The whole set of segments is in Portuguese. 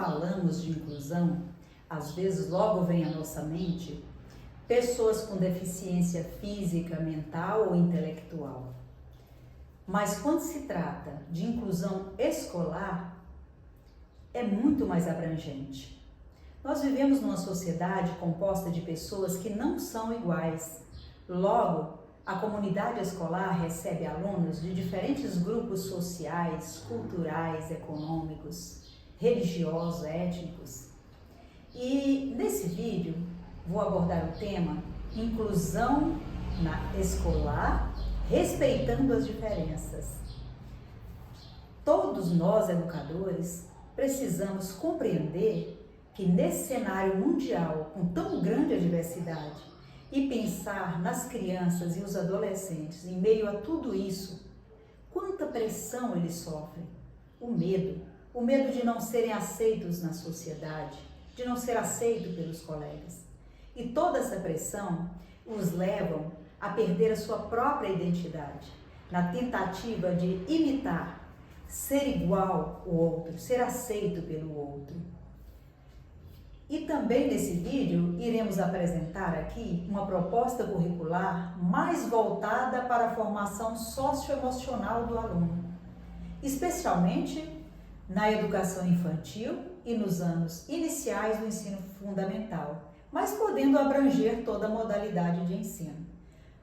falamos de inclusão, às vezes logo vem à nossa mente pessoas com deficiência física, mental ou intelectual. Mas quando se trata de inclusão escolar, é muito mais abrangente. Nós vivemos numa sociedade composta de pessoas que não são iguais. Logo, a comunidade escolar recebe alunos de diferentes grupos sociais, culturais, econômicos, religiosos, étnicos. E nesse vídeo vou abordar o tema inclusão escolar, respeitando as diferenças. Todos nós, educadores, precisamos compreender que nesse cenário mundial, com tão grande a diversidade, e pensar nas crianças e os adolescentes em meio a tudo isso, quanta pressão eles sofrem. O medo de não serem aceitos na sociedade, de não ser aceito pelos colegas. E toda essa pressão os levam a perder a sua própria identidade, na tentativa de imitar, ser igual ao outro, ser aceito pelo outro. E também nesse vídeo iremos apresentar aqui uma proposta curricular mais voltada para a formação socioemocional do aluno, especialmente na educação infantil e nos anos iniciais do ensino fundamental, mas podendo abranger toda a modalidade de ensino.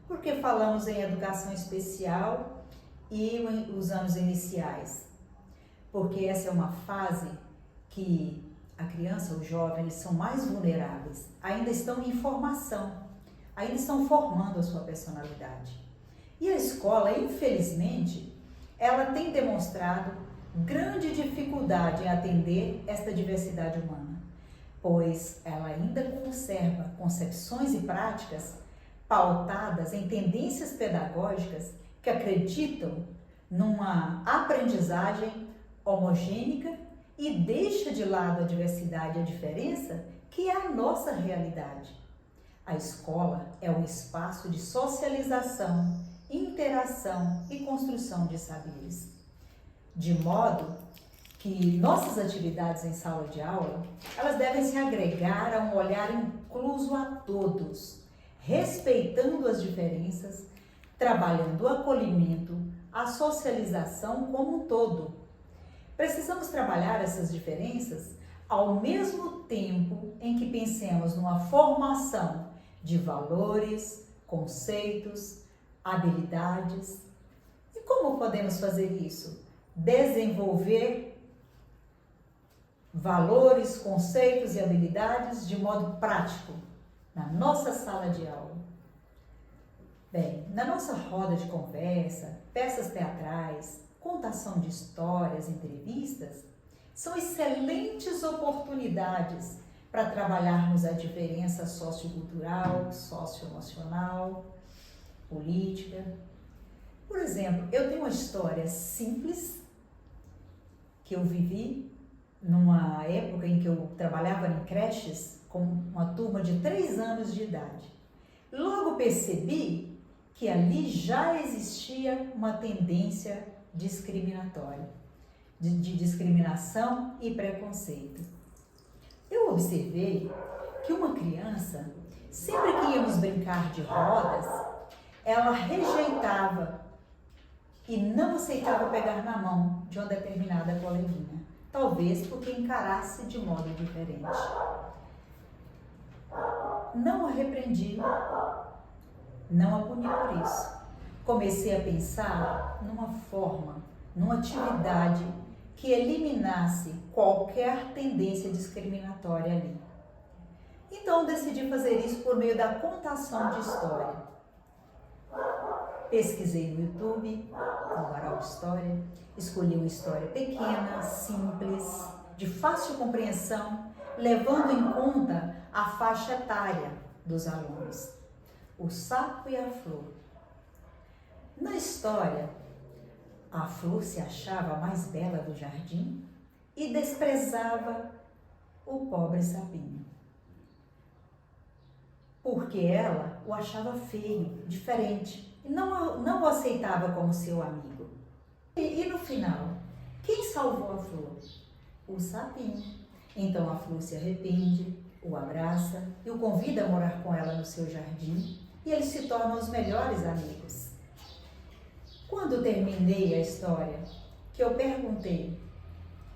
Porque falamos em educação especial e os anos iniciais? Porque essa é uma fase que a criança, o jovem, eles são mais vulneráveis, ainda estão em formação, ainda estão formando a sua personalidade. E a escola, infelizmente, ela tem demonstrado grande dificuldade em atender esta diversidade humana, pois ela ainda conserva concepções e práticas pautadas em tendências pedagógicas que acreditam numa aprendizagem homogênea e deixa de lado a diversidade e a diferença, que é a nossa realidade. A escola é um espaço de socialização, interação e construção de saberes. De modo que nossas atividades em sala de aula, elas devem se agregar a um olhar incluso a todos, respeitando as diferenças, trabalhando o acolhimento, a socialização como um todo. Precisamos trabalhar essas diferenças ao mesmo tempo em que pensemos numa formação de valores, conceitos, habilidades. E como podemos fazer isso? Desenvolver valores, conceitos e habilidades de modo prático na nossa sala de aula. Bem, na nossa roda de conversa, peças teatrais, contação de histórias, entrevistas, são excelentes oportunidades para trabalharmos a diferença sociocultural, socioemocional, política. Por exemplo, eu tenho uma história simples que eu vivi numa época em que eu trabalhava em creches com uma turma de 3 anos de idade. Logo percebi que ali já existia uma tendência discriminatória, de discriminação e preconceito. Eu observei que uma criança, sempre que íamos brincar de rodas, ela rejeitava e não aceitava pegar na mão de uma determinada coleguinha, talvez porque encarasse de modo diferente. Não a repreendi, não a puni por isso. Comecei a pensar numa forma, numa atividade que eliminasse qualquer tendência discriminatória ali. Então, decidi fazer isso por meio da contação de história. Pesquisei no YouTube, no Varal de História, escolhi uma história pequena, simples, de fácil compreensão, levando em conta a faixa etária dos alunos. O sapo e a flor. Na história, a flor se achava a mais bela do jardim e desprezava o pobre sapinho, porque ela o achava feio, diferente, e não o aceitava como seu amigo. E no final, quem salvou a flor? O sapinho. Então a flor se arrepende, o abraça e o convida a morar com ela no seu jardim, e eles se tornam os melhores amigos. Quando terminei a história, que eu perguntei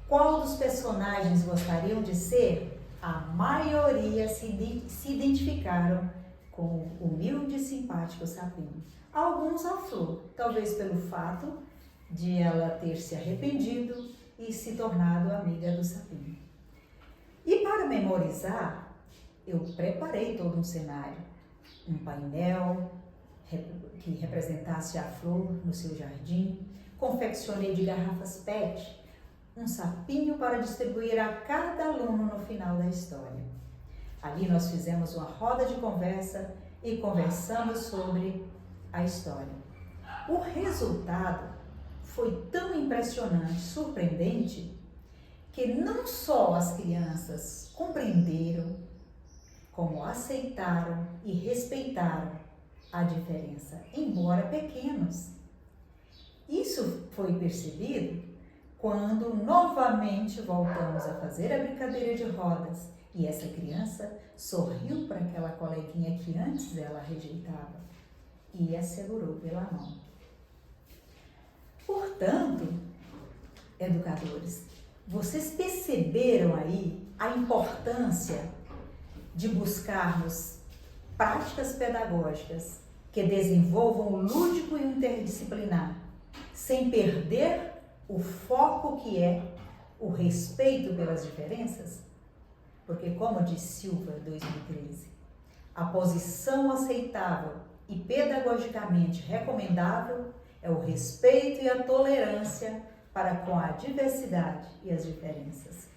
qual dos personagens gostariam de ser, a maioria se identificaram com o humilde e simpático sapinho. Alguns a flor, talvez pelo fato de ela ter se arrependido e se tornado amiga do sapinho. E para memorizar, eu preparei todo um cenário, um painel que representasse a flor no seu jardim, confeccionei de garrafas PET um sapinho para distribuir a cada aluno no final da história. Ali nós fizemos uma roda de conversa e conversamos sobre a história. O resultado foi tão impressionante, surpreendente, que não só as crianças compreenderam, como aceitaram e respeitaram a diferença, embora pequenos. Isso foi percebido quando novamente voltamos a fazer a brincadeira de rodas e essa criança sorriu para aquela coleguinha que antes ela rejeitava e a segurou pela mão. Portanto, educadores, vocês perceberam aí a importância de buscarmos práticas pedagógicas que desenvolvam o lúdico e o interdisciplinar, sem perder o foco que é o respeito pelas diferenças? Porque, como diz Silva, 2013, a posição aceitável e pedagogicamente recomendável é o respeito e a tolerância para com a diversidade e as diferenças.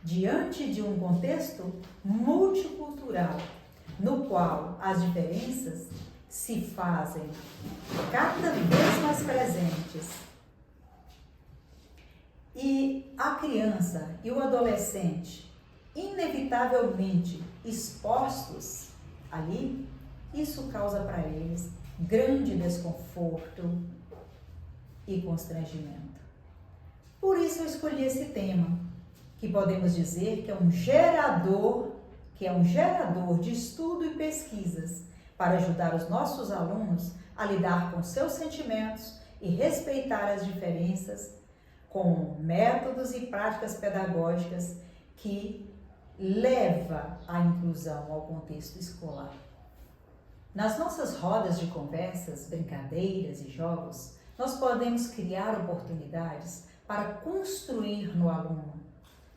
Diante de um contexto multicultural, no qual as diferenças se fazem cada vez mais presentes, e a criança e o adolescente inevitavelmente expostos ali, isso causa para eles grande desconforto e constrangimento. Por isso eu escolhi esse tema, que podemos dizer que é um gerador de estudo e pesquisas para ajudar os nossos alunos a lidar com seus sentimentos e respeitar as diferenças com métodos e práticas pedagógicas que leva à inclusão ao contexto escolar. Nas nossas rodas de conversas, brincadeiras e jogos, nós podemos criar oportunidades para construir no aluno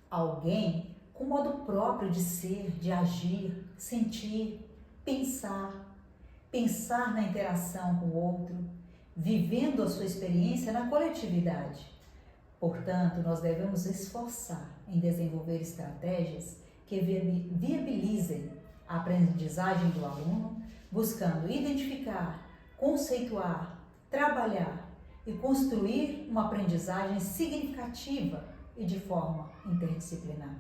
alguém com modo próprio de ser, de agir, sentir, pensar na interação com o outro, vivendo a sua experiência na coletividade. Portanto, nós devemos esforçar em desenvolver estratégias que viabilizem a aprendizagem do aluno, buscando identificar, conceituar, trabalhar e construir uma aprendizagem significativa e de forma interdisciplinar.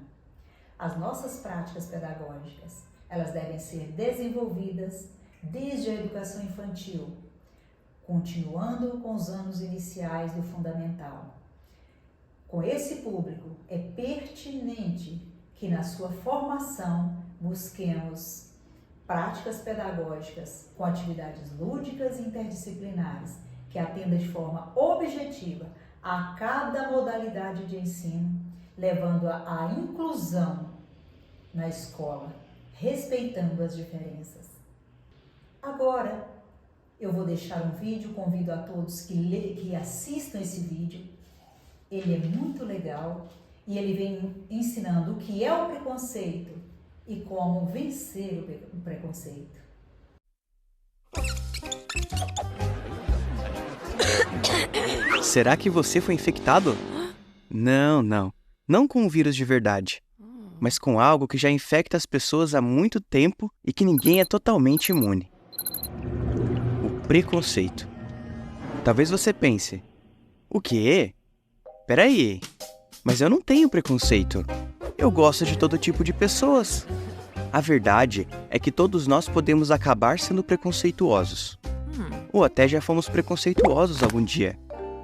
As nossas práticas pedagógicas, elas devem ser desenvolvidas desde a educação infantil, continuando com os anos iniciais do fundamental. Com esse público, é pertinente que na sua formação busquemos práticas pedagógicas com atividades lúdicas e interdisciplinares que atendam de forma objetiva a cada modalidade de ensino, levando à inclusão na escola, respeitando as diferenças. Agora, eu vou deixar um vídeo, convido a todos que assistam esse vídeo. Ele é muito legal e ele vem ensinando o que é o preconceito e como vencer o preconceito. Será que você foi infectado? Não. Não com um vírus de verdade, mas com algo que já infecta as pessoas há muito tempo e que ninguém é totalmente imune. O preconceito. Talvez você pense, o quê? Peraí, mas eu não tenho preconceito. Eu gosto de todo tipo de pessoas. A verdade é que todos nós podemos acabar sendo preconceituosos. Ou até já fomos preconceituosos algum dia,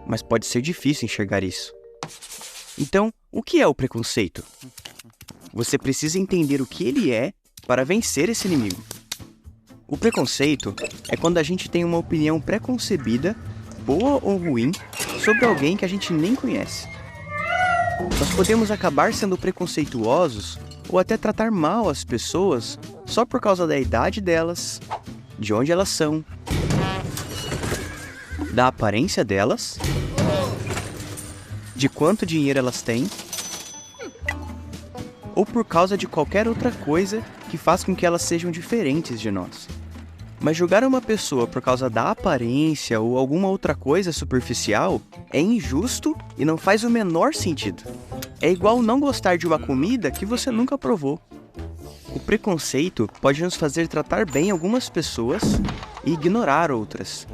mas pode ser difícil enxergar isso. Então, o que é o preconceito? Você precisa entender o que ele é para vencer esse inimigo. O preconceito é quando a gente tem uma opinião preconcebida, boa ou ruim, sobre alguém que a gente nem conhece. Nós podemos acabar sendo preconceituosos ou até tratar mal as pessoas só por causa da idade delas, de onde elas são, da aparência delas, de quanto dinheiro elas têm, ou por causa de qualquer outra coisa que faz com que elas sejam diferentes de nós. Mas julgar uma pessoa por causa da aparência ou alguma outra coisa superficial é injusto e não faz o menor sentido. É igual não gostar de uma comida que você nunca provou. O preconceito pode nos fazer tratar bem algumas pessoas e ignorar outras.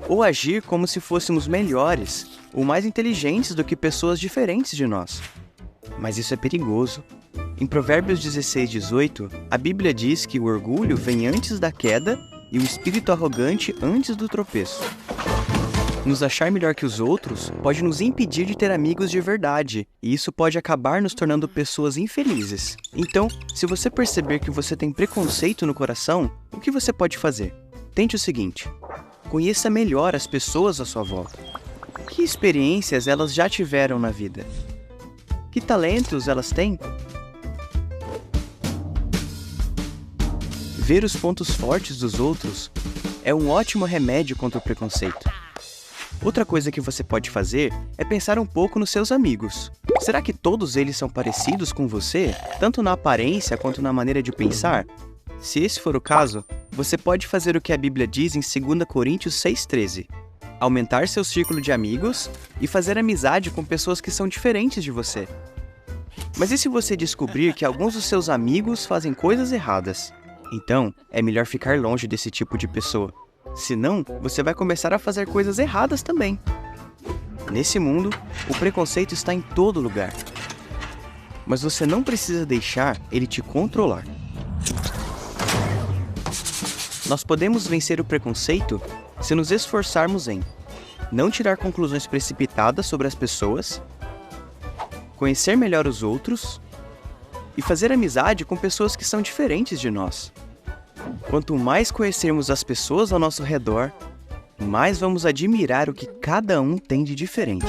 Ou agir como se fôssemos melhores ou mais inteligentes do que pessoas diferentes de nós. Mas isso é perigoso. Em Provérbios 16:18, a Bíblia diz que o orgulho vem antes da queda e o espírito arrogante antes do tropeço. Nos achar melhor que os outros pode nos impedir de ter amigos de verdade, e isso pode acabar nos tornando pessoas infelizes. Então, se você perceber que você tem preconceito no coração, o que você pode fazer? Tente o seguinte: conheça melhor as pessoas à sua volta. Que experiências elas já tiveram na vida? Que talentos elas têm? Ver os pontos fortes dos outros é um ótimo remédio contra o preconceito. Outra coisa que você pode fazer é pensar um pouco nos seus amigos. Será que todos eles são parecidos com você, tanto na aparência quanto na maneira de pensar? Se esse for o caso, você pode fazer o que a Bíblia diz em 2 Coríntios 6:13. Aumentar seu círculo de amigos e fazer amizade com pessoas que são diferentes de você. Mas e se você descobrir que alguns dos seus amigos fazem coisas erradas? Então, é melhor ficar longe desse tipo de pessoa. Senão, você vai começar a fazer coisas erradas também. Nesse mundo, o preconceito está em todo lugar. Mas você não precisa deixar ele te controlar. Nós podemos vencer o preconceito se nos esforçarmos em não tirar conclusões precipitadas sobre as pessoas, conhecer melhor os outros e fazer amizade com pessoas que são diferentes de nós. Quanto mais conhecermos as pessoas ao nosso redor, mais vamos admirar o que cada um tem de diferente.